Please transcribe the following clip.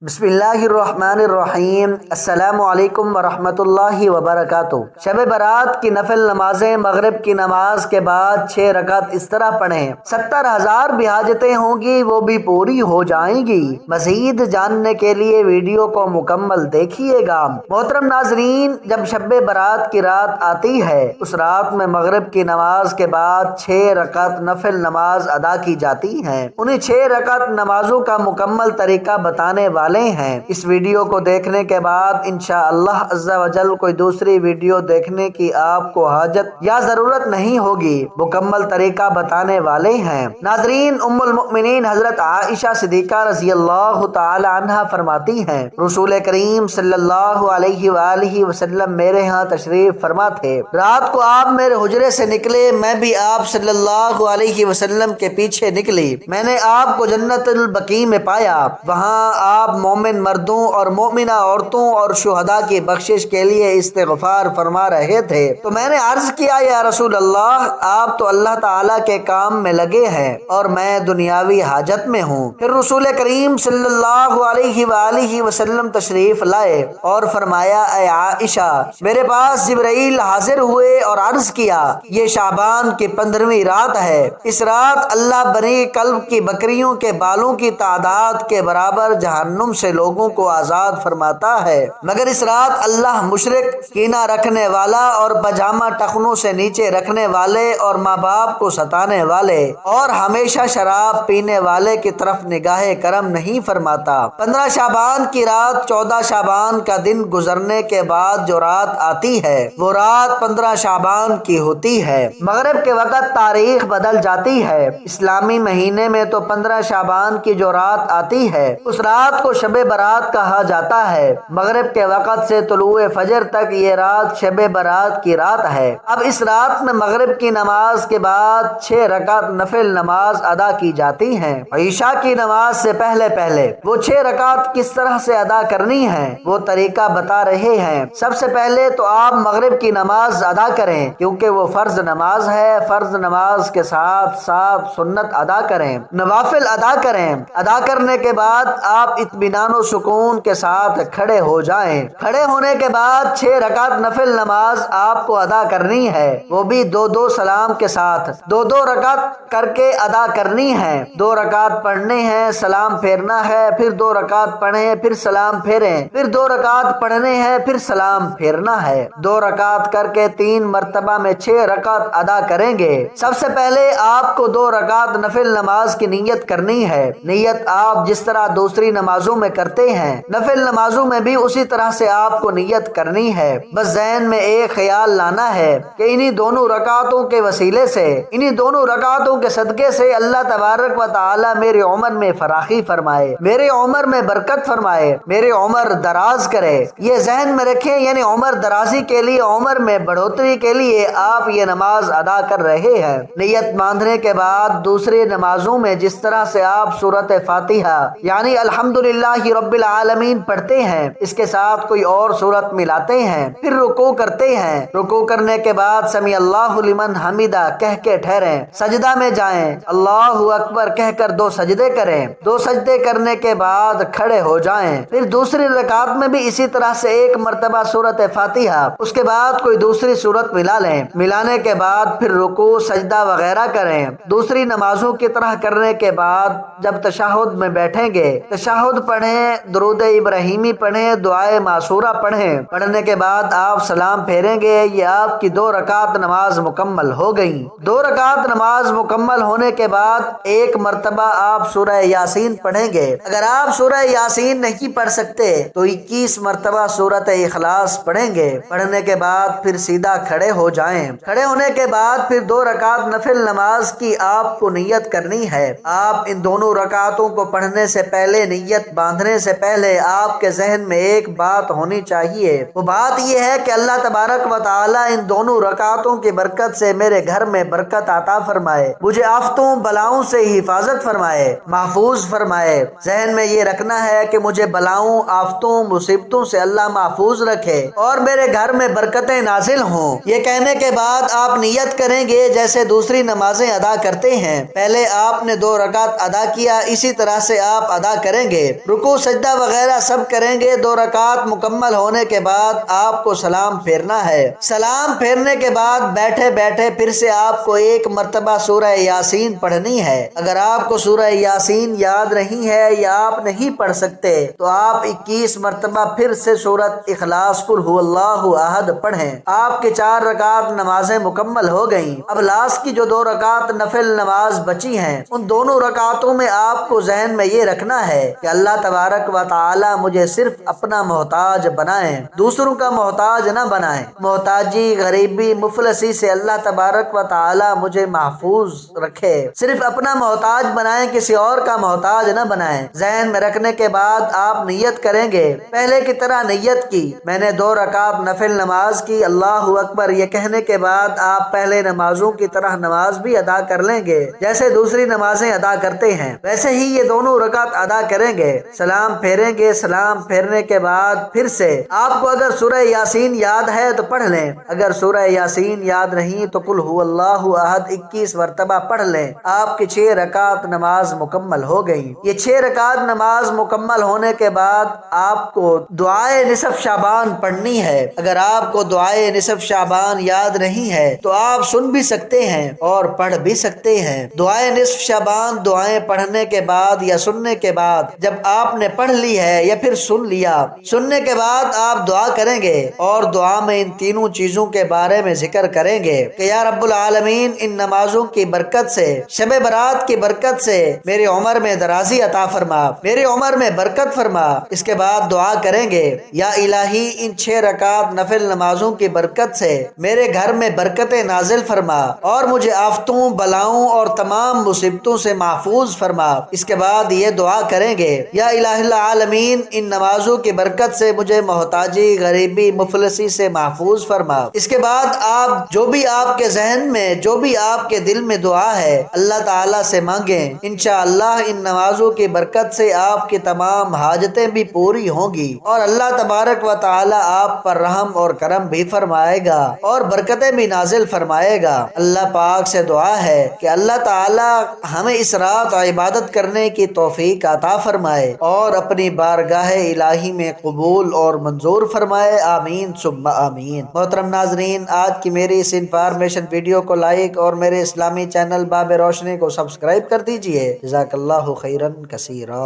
بسم اللہ الرحمن الرحیم۔ السلام علیکم ورحمۃ اللہ وبرکاتہ۔ شب برات کی نفل نمازیں مغرب کی نماز کے بعد 6 رکعت اس طرح پڑھیں، 70,000 بھی حاجتیں ہوں گی وہ بھی پوری ہو جائیں گی۔ مزید جاننے کے لیے ویڈیو کو مکمل دیکھیے گا۔ محترم ناظرین، جب شب برات کی رات آتی ہے اس رات میں مغرب کی نماز کے بعد 6 رکعت نفل نماز ادا کی جاتی ہیں۔ انہیں 6 رکعت نمازوں کا مکمل طریقہ بتانے والے ہیں۔ اس ویڈیو کو دیکھنے کے بعد انشاءاللہ عز و جل کوئی دوسری ویڈیو دیکھنے کی آپ کو حاجت یا ضرورت نہیں ہوگی، مکمل طریقہ بتانے والے ہیں۔ ناظرین، ام المؤمنین حضرت عائشہ صدیقہ رضی اللہ تعالی عنہا فرماتی ہیں، رسول کریم صلی اللہ علیہ وآلہ وسلم میرے ہاں تشریف فرما تھے۔ رات کو آپ میرے حجرے سے نکلے، میں بھی آپ صلی اللہ علیہ وسلم کے پیچھے نکلی۔ میں نے آپ کو جنت البقیع میں پایا، وہاں آپ مومن مردوں اور مومنہ عورتوں اور شہداء کی بخشش کے لیے استغفار فرما رہے تھے۔ تو میں نے عرض کیا، یا رسول اللہ، آپ تو اللہ تعالیٰ کے کام میں لگے ہیں اور میں دنیاوی حاجت میں ہوں۔ پھر رسول کریم صلی اللہ علیہ وآلہ وسلم تشریف لائے اور فرمایا، اے عائشہ، میرے پاس جبرائیل حاضر ہوئے اور عرض کیا، یہ شعبان کی 15ویں رات ہے۔ اس رات اللہ بنی کلب کی بکریوں کے بالوں کی تعداد کے برابر جہنم سے لوگوں کو آزاد فرماتا ہے، مگر اس رات اللہ مشرک، کینہ رکھنے والا اور پاجامہ ٹخنوں سے نیچے رکھنے والے اور ماں باپ کو ستانے والے اور ہمیشہ شراب پینے والے کی طرف نگاہ کرم نہیں فرماتا۔ 15 شعبان کی رات 14 شعبان کا دن گزرنے کے بعد جو رات آتی ہے وہ رات 15 شعبان کی ہوتی ہے۔ مغرب کے وقت تاریخ بدل جاتی ہے۔ اسلامی مہینے میں تو 15 شعبان کی جو رات آتی ہے اس رات کو شب برات کہا جاتا ہے۔ مغرب کے وقت سے طلوع فجر تک یہ رات شب برات کی رات ہے۔ اب اس رات میں مغرب کی نماز کے بعد 6 رکعت نفل نماز ادا کی جاتی ہیں۔ عشاء کی نماز سے پہلے وہ 6 رکعت کس طرح سے ادا کرنی ہے وہ طریقہ بتا رہے ہیں۔ سب سے پہلے تو آپ مغرب کی نماز ادا کریں، کیونکہ وہ فرض نماز ہے۔ فرض نماز کے ساتھ ساتھ سنت ادا کریں، نوافل ادا کریں۔ ادا کرنے کے بعد آپ اطمینان و سکون کے ساتھ کھڑے ہو جائیں۔ کھڑے ہونے کے بعد 6 رکعت نفل نماز آپ کو ادا کرنی ہے، وہ بھی 2 سلام کے ساتھ 2 رکعت کر کے ادا کرنی ہے۔ 2 رکعت پڑھنے ہیں، سلام پھیرنا ہے، پھر 2 رکعت پڑھیں، پھر سلام پھیریں، پھر 2 رکعت پڑھنے ہیں، پھر سلام پھیرنا ہے۔ 2 رکعت کر کے 3 مرتبہ میں 6 رکعت ادا کریں گے۔ سب سے پہلے آپ کو 2 رکعت نفل نماز کی نیت کرنی ہے۔ نیت آپ جس طرح دوسری نمازوں میں کرتے ہیں نفل نمازوں میں بھی اسی طرح سے آپ کو نیت کرنی ہے۔ بس ذہن میں ایک خیال لانا ہے کہ انہی دونوں رکعتوں کے وسیلے سے، انہی دونوں رکعتوں کے صدقے سے اللہ تبارک و تعالی میری عمر میں فراخی فرمائے، میرے عمر میں برکت فرمائے، میرے عمر دراز کرے۔ یہ ذہن میں رکھیں، یعنی عمر درازی کے لیے، عمر میں بڑھوتری کے لیے آپ یہ نماز ادا کر رہے ہیں۔ نیت باندھنے کے بعد دوسری نمازوں میں جس طرح سے آپ سورۃ فاتحہ یعنی الحمدللہ رب العالمین پڑھتے ہیں، اس کے ساتھ کوئی اور سورت ملاتے ہیں، پھر رکوع کرتے ہیں۔ رکوع کرنے کے بعد سمیع اللہ لمن حمیدہ کہہ کے ٹھہریں، سجدہ میں جائیں، اللہ اکبر کہہ کر 2 سجدے کریں۔ 2 سجدے کرنے کے بعد کھڑے ہو جائیں۔ پھر دوسری رکعت میں بھی اسی طرح سے 1 مرتبہ سورۃ فاتحہ، اس کے بعد کوئی دوسری سورت ملا لیں۔ ملانے کے بعد پھر رکوع، سجدہ وغیرہ کریں۔ دوسری نمازوں کی طرح کرنے کے بعد جب تشہد میں بیٹھیں گے، تشہد پڑھیں، درود ابراہیمی پڑھیں، دعائے معصورہ پڑھیں۔ پڑھنے کے بعد آپ سلام پھیریں گے۔ یہ آپ کی 2 رکعت نماز مکمل ہو گئی۔ 2 رکعت نماز مکمل ہونے کے بعد 1 مرتبہ آپ سورہ یاسین پڑھیں گے۔ اگر آپ سورہ یاسین نہیں پڑھ سکتے تو 21 مرتبہ سورۃ اخلاص پڑھیں گے۔ پڑھنے کے بعد پھر سیدھا کھڑے ہو جائیں۔ کھڑے ہونے کے بعد پھر 2 رکعت نفل نماز کی آپ کو نیت کرنی ہے۔ آپ ان دونوں رکعتوں کو پڑھنے سے پہلے، نیت باندھنے سے پہلے آپ کے ذہن میں ایک بات ہونی چاہیے۔ وہ بات یہ ہے کہ اللہ تبارک و تعالی ان دونوں رکعتوں کی برکت سے میرے گھر میں برکت عطا فرمائے، مجھے آفتوں بلاؤں سے حفاظت فرمائے، محفوظ فرمائے۔ ذہن میں یہ رکھنا ہے کہ مجھے بلاؤں، آفتوں، مصیبتوں سے اللہ محفوظ رکھے اور میرے گھر میں برکتیں نازل ہوں۔ یہ کہنے کے بعد آپ نیت کریں گے جیسے دوسری نمازیں ادا کرتے ہیں۔ پہلے آپ نے 2 رکعت ادا کیا، اسی طرح سے آپ ادا کریں گے۔ رکوع سجدہ وغیرہ سب کریں گے۔ 2 رکعت مکمل ہونے کے بعد آپ کو سلام پھیرنا ہے۔ سلام پھیرنے کے بعد بیٹھے بیٹھے پھر سے آپ کو 1 مرتبہ سورہ یاسین پڑھنی ہے۔ اگر آپ کو سورہ یاسین یاد نہیں ہے یا آپ نہیں پڑھ سکتے تو آپ 21 مرتبہ پھر سے سورۃ اخلاص قل هو اللہ احد پڑھیں۔ آپ کی 4 رکعت نمازیں مکمل ہو گئیں۔ اب لاسٹ کی جو 2 رکعت نفل نماز بچی ہیں ان دونوں رکعتوں میں آپ کو ذہن میں یہ رکھنا ہے کہ اللہ تبارک و تعالی مجھے صرف اپنا محتاج بنائیں، دوسروں کا محتاج نہ بنائیں۔ محتاجی، غریبی، مفلسی سے اللہ تبارک و تعالی مجھے محفوظ رکھے۔ صرف اپنا محتاج بنائیں، کسی اور کا محتاج نہ بنائیں۔ ذہن میں رکھنے کے بعد آپ نیت کریں گے، پہلے کی طرح نیت کی میں نے 2 رکعت نفل نماز کی، اللہ اکبر یہ کہنے کے بعد آپ پہلے نمازوں کی طرح نماز بھی ادا کر لیں گے، جیسے دوسری نمازیں ادا کرتے ہیں ویسے ہی یہ دونوں رکعت ادا کریں گے۔ سلام پھیریں گے، سلام پھیرنے کے بعد پھر سے آپ کو اگر سورہ یاسین یاد ہے تو پڑھ لیں، اگر سورہ یاسین یاد نہیں تو قل هو اللہ احد 21 مرتبہ پڑھ لیں۔ آپ کی 6 رکعت نماز مکمل ہو گئی۔ یہ 6 رکعت نماز مکمل ہونے کے بعد آپ کو دعائے نصف شعبان پڑھنی ہے۔ اگر آپ کو دعائے نصف شعبان یاد نہیں ہے تو آپ سن بھی سکتے ہیں اور پڑھ بھی سکتے ہیں۔ دعائے نصف شعبان دعائیں پڑھنے کے بعد یا سننے کے بعد جب آپ نے پڑھ لی ہے یا پھر سن لیا، سننے کے بعد آپ دعا کریں گے اور دعا میں ان تینوں چیزوں کے بارے میں ذکر کریں گے کہ یا رب العالمین ان نمازوں کی برکت سے، شب برات کی برکت سے میری عمر میں درازی عطا فرما، میری عمر میں برکت فرما۔ اس کے بعد دعا کریں گے یا الہی ان 6 رکعت نفل نمازوں کی برکت سے میرے گھر میں برکتیں نازل فرما اور مجھے آفتوں، بلاؤں اور تمام مصیبتوں سے محفوظ فرما۔ اس کے بعد یہ دعا کریں گے یا الہ العالمین ان نمازوں کی برکت سے مجھے محتاجی، غریبی، مفلسی سے محفوظ فرما۔ اس کے بعد آپ جو بھی آپ کے ذہن میں، جو بھی آپ کے دل میں دعا ہے اللہ تعالیٰ سے مانگیں، انشاءاللہ ان نمازوں کی برکت سے آپ کی تمام حاجتیں بھی پوری ہوں گی اور اللہ تبارک و تعالیٰ آپ پر رحم اور کرم بھی فرمائے گا اور برکتیں بھی نازل فرمائے گا۔ اللہ پاک سے دعا ہے کہ اللہ تعالیٰ ہمیں اس رات عبادت کرنے کی توفیق عطا فرمائے اور اپنی بارگاہ الہی میں قبول اور منظور فرمائے، آمین ثم آمین۔ محترم ناظرین، آج کی میری اس انفارمیشن ویڈیو کو لائک اور میرے اسلامی چینل باب روشنی کو سبسکرائب کر دیجئے۔ جزاک اللہ خیرا کثیرا۔